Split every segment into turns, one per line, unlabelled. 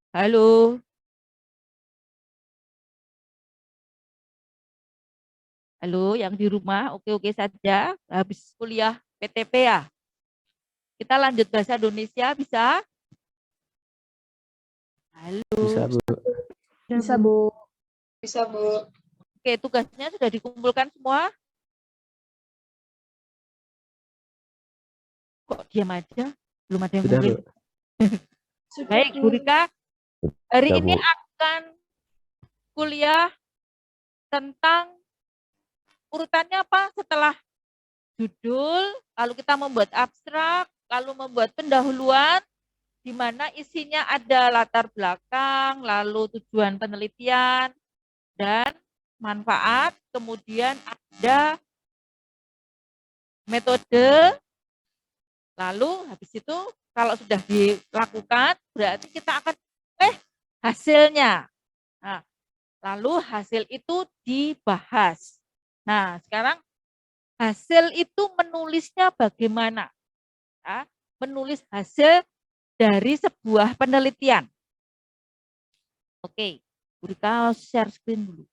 Halo, halo yang di rumah, oke-oke saja. Habis kuliah PTP ya. Kita lanjut bahasa Indonesia bisa?
Bisa,
Halo.
Bu.
Bisa, Bu. Bisa, Bu.
Oke, tugasnya sudah dikumpulkan semua? Kok diam aja? Belum ada yang
Sudah, Bu.
ngumpulin. Baik, Bu Rika, hari
Sudah,
ini
Bu.
akan kuliah tentang urutannya apa? Setelah judul, lalu kita membuat abstrak, lalu membuat pendahuluan, di mana isinya ada latar belakang, lalu tujuan penelitian, dan manfaat, kemudian ada metode, lalu habis itu kalau sudah dilakukan, berarti kita akan hasilnya. Nah, lalu hasil itu dibahas. Nah, sekarang hasil itu menulisnya bagaimana? Ya, menulis hasil dari sebuah penelitian. Oke, kita share screen dulu.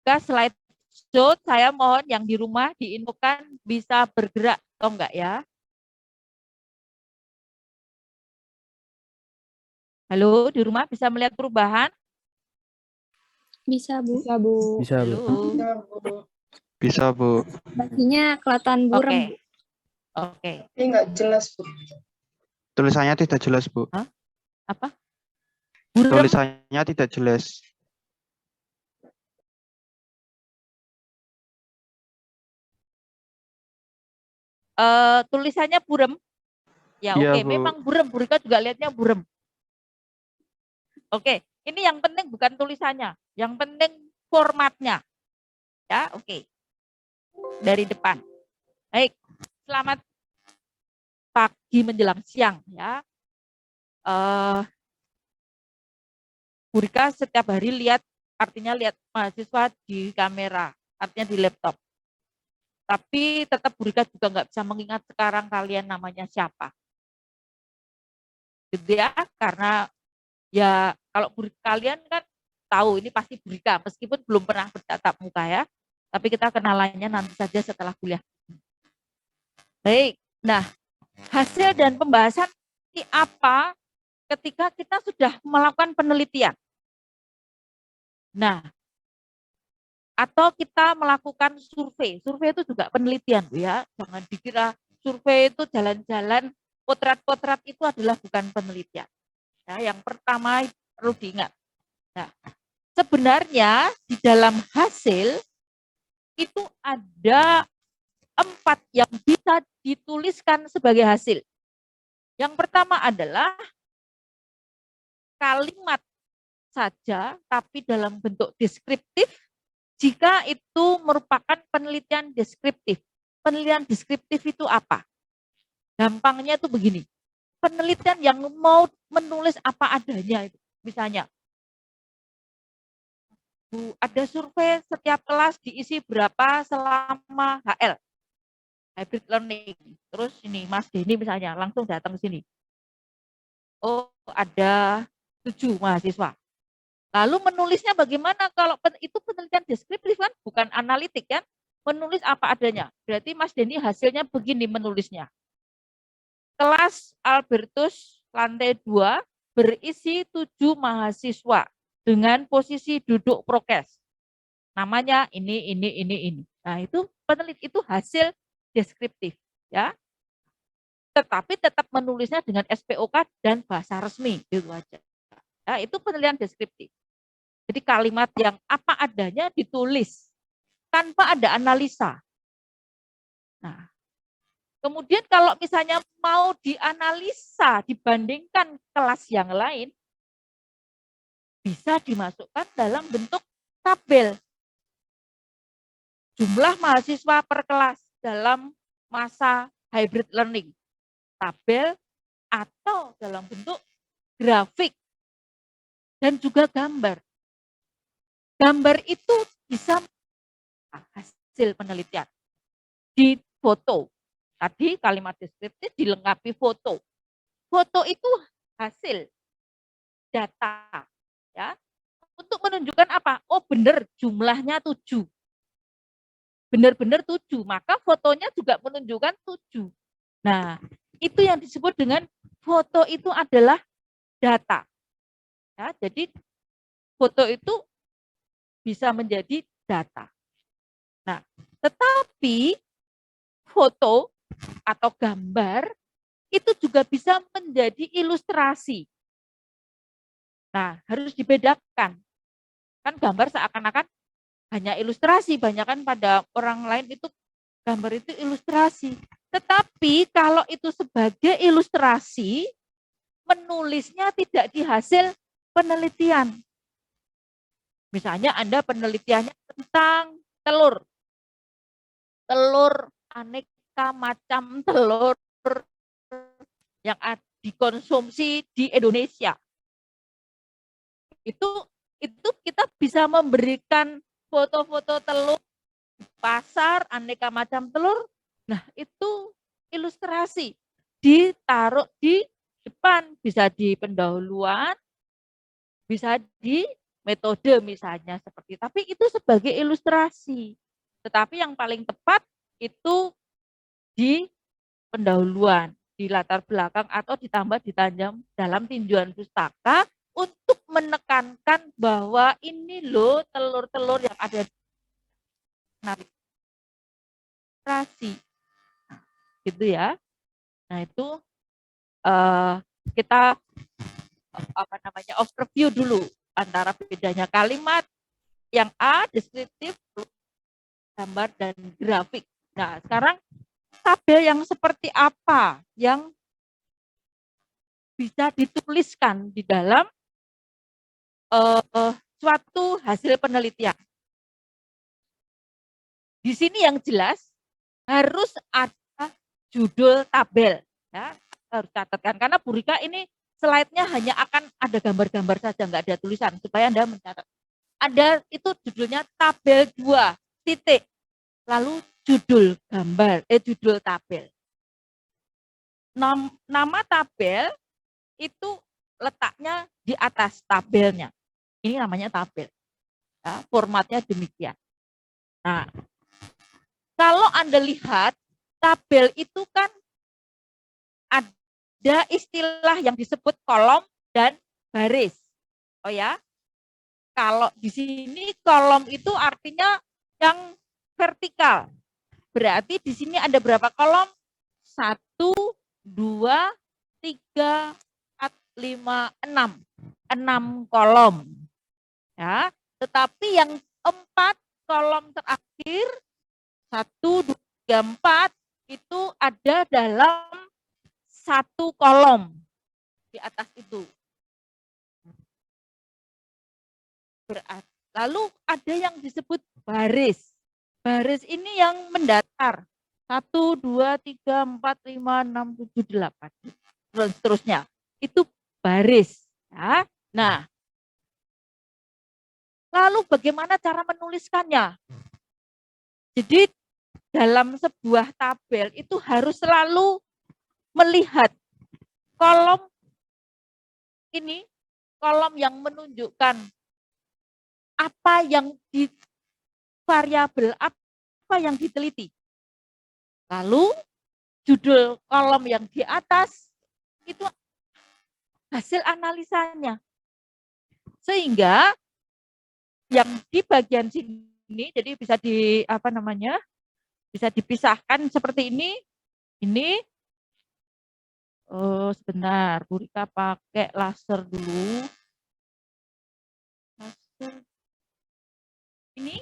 Slide show, saya mohon yang di rumah diinfokan bisa bergerak atau enggak ya. Halo, di rumah bisa melihat perubahan?
Bisa, Bu.
Bisa, Bu.
Bisa, Bu.
Halo.
Bisa, Bu.
Baginya kelihatan buram,
Oke.
Bu.
Oke.
Ini nggak jelas, Bu.
Tulisannya tidak jelas, Bu.
Apa? Buram.
Tulisannya tidak jelas.
Tulisannya buram. Ya,
Iya,
oke.
Bu.
Memang buram. Bu Rika juga lihatnya buram. Oke. Ini yang penting bukan tulisannya. Yang penting formatnya. Ya, oke. Dari depan. Baik. Selamat pagi menjelang siang ya. Bu Rika setiap hari lihat, artinya lihat mahasiswa di kamera, artinya di laptop. Tapi tetap Bu Rika juga nggak bisa mengingat sekarang kalian namanya siapa. Gitu ya, karena ya kalau kalian kan tahu ini pasti Bu Rika, meskipun belum pernah bertatap muka ya. Tapi kita kenalannya nanti saja setelah kuliah. Baik, nah hasil dan pembahasan ini apa ketika kita sudah melakukan penelitian. Nah, atau kita melakukan survei. Survei itu juga penelitian, ya. Jangan dikira survei itu jalan-jalan, potret-potret itu adalah bukan penelitian. Ya, yang pertama perlu diingat. Nah, sebenarnya di dalam hasil itu ada 4 yang bisa dituliskan sebagai hasil. Yang pertama adalah kalimat saja, tapi dalam bentuk deskriptif, jika itu merupakan penelitian deskriptif. Penelitian deskriptif itu apa? Gampangnya itu begini. Penelitian yang mau menulis apa adanya itu. Misalnya, Bu, ada survei setiap kelas diisi berapa selama HL, hybrid learning. Terus ini Mas Denny misalnya langsung datang ke sini. Oh, ada 7 mahasiswa. Lalu menulisnya bagaimana? Kalau itu penelitian deskriptif kan, bukan analitik kan? Menulis apa adanya. Berarti Mas Denny hasilnya begini menulisnya. Kelas Albertus lantai 2 berisi 7 mahasiswa dengan posisi duduk prokes. Namanya ini. Nah, itu peneliti itu hasil deskriptif, ya. Tetapi tetap menulisnya dengan SPOK dan bahasa resmi, gitu aja. Ya, itu penelitian deskriptif. Jadi kalimat yang apa adanya ditulis tanpa ada analisa. Nah, kemudian kalau misalnya mau dianalisa dibandingkan kelas yang lain, bisa dimasukkan dalam bentuk tabel. Jumlah mahasiswa per kelas dalam masa hybrid learning. Tabel atau dalam bentuk grafik dan juga gambar. Gambar itu bisa hasil penelitian di foto. Tadi kalimat deskriptif dilengkapi foto. Foto itu hasil data, ya, untuk menunjukkan apa? Oh, benar jumlahnya 7. Benar-benar 7, maka fotonya juga menunjukkan 7. Nah, itu yang disebut dengan foto itu adalah data. Ya, jadi foto itu bisa menjadi data. Nah, tetapi foto atau gambar itu juga bisa menjadi ilustrasi. Nah, harus dibedakan. Kan gambar seakan-akan hanya ilustrasi, banyak kan pada orang lain itu gambar itu ilustrasi. Tetapi kalau itu sebagai ilustrasi, menulisnya tidak di hasil penelitian. Misalnya Anda penelitiannya tentang telur. Telur, aneka macam telur yang dikonsumsi di Indonesia. Itu kita bisa memberikan foto-foto telur pasar, aneka macam telur. Nah, itu ilustrasi. Ditaruh di depan, bisa di pendahuluan, bisa di metode misalnya seperti. Tapi itu sebagai ilustrasi. Tetapi yang paling tepat itu di pendahuluan, di latar belakang atau ditambah ditanjam dalam tinjauan pustaka untuk menekankan bahwa ini loh telur-telur yang ada di narasi, gitu ya. Nah itu kita overview dulu antara bedanya kalimat yang A deskriptif, gambar dan grafik. Nah sekarang tabel yang seperti apa yang bisa dituliskan di dalam suatu hasil penelitian. Di sini yang jelas harus ada judul tabel. Ya, harus catatkan karena Bu Rika ini slide-nya hanya akan ada gambar-gambar saja, nggak ada tulisan supaya Anda mencatat. Ada itu judulnya tabel 2 titik. Lalu judul gambar, judul tabel. Nama tabel itu letaknya di atas tabelnya. Ini namanya tabel. Ya, formatnya demikian. Nah, kalau Anda lihat tabel itu kan ada istilah yang disebut kolom dan baris. Oh ya, kalau di sini kolom itu artinya yang vertikal. Berarti di sini ada berapa kolom? 1, 2, 3, 4, 5, 6. 6 kolom. Ya, tetapi yang 4 kolom terakhir 1, 2, 3, 4 itu ada dalam 1 kolom di atas itu. Lalu ada yang disebut baris. Baris ini yang mendatar. 1, 2, 3, 4, 5, 6, 7, 8. Dan seterusnya. Itu baris. Ya. Nah, lalu bagaimana cara menuliskannya? Jadi dalam sebuah tabel itu harus selalu melihat kolom ini, kolom yang menunjukkan apa yang di variabel apa yang diteliti. Lalu judul kolom yang di atas itu hasil analisanya. Sehingga yang di bagian sini ini, jadi bisa di apa namanya? Bisa dipisahkan seperti ini. Ini sebentar, Bu Rika pakai laser dulu. Laser. Ini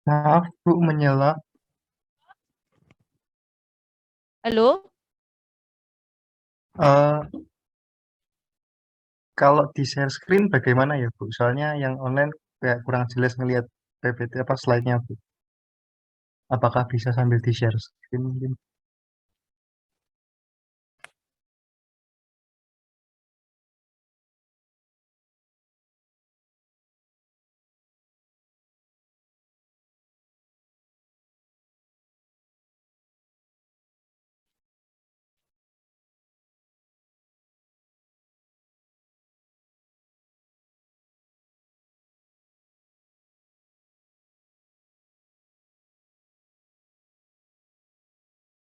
Maaf, Bu, menyala.
halo?
Eh, kalau di share screen bagaimana ya, Bu? Soalnya yang online kayak kurang jelas ngelihat PPT apa slide-nya, Bu. Apakah bisa sambil di share screen mungkin?